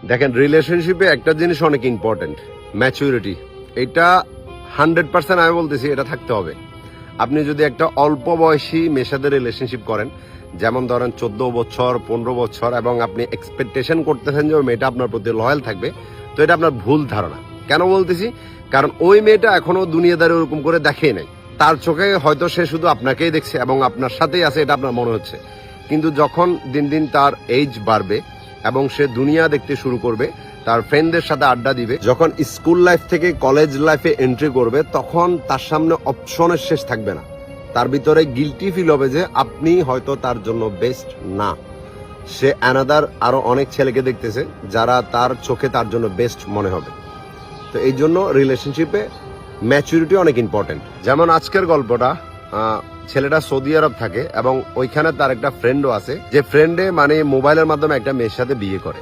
দেখেন, রিলেশনশিপে একটা জিনিস অনেক ইম্পর্টেন্ট, ম্যাচুরিটি। এটা 100% আমি বলতেছি, এটা থাকতে হবে। আপনি যদি একটা অল্প বয়সী মেয়ের সাথে রিলেশনশিপ করেন, যেমন ধরেন 14 বছর 15 বছর, এবং আপনি এক্সপেকটেশন করতেছেন যে ওই মেয়েটা আপনার প্রতি লয়াল থাকবে, তো এটা আপনার ভুল ধারণা। কেন বলতেছি? কারণ ওই মেয়েটা এখনো দুনিয়াদারি ওরকম করে দেখেই নাই। তার চোখে হয়তো সে শুধু আপনাকেই দেখছে এবং আপনার সাথেই আছে, এটা আপনার মনে হচ্ছে। কিন্তু যখন দিন দিন তার এজ বাড়বে এবং সে দুনিয়া দেখতে শুরু করবে, তার ফ্রেন্ডদের সাথে আড্ডা দিবে, যখন স্কুল লাইফ থেকে কলেজ লাইফে এন্ট্রি করবে, তখন তার সামনে অপশনের শেষ থাকবে না। তার ভিতরে গিলটি ফিল হবে যে আপনি হয়তো তার জন্য বেস্ট না। সে অ্যানাদার আরো অনেক ছেলেকে দেখতেছে যারা তার চোখে তার জন্য বেস্ট মনে হবে। তো এই জন্য রিলেশনশিপে ম্যাচুরিটি অনেক ইম্পর্টেন্ট। যেমন আজকের গল্পটা, ছেলেটা সৌদি আরব থাকে এবং ওইখানে তার একটা ফ্রেন্ডও আছে, যে ফ্রেন্ডে মানে মোবাইলের মাধ্যমে একটা মেয়ের সাথে বিয়ে করে।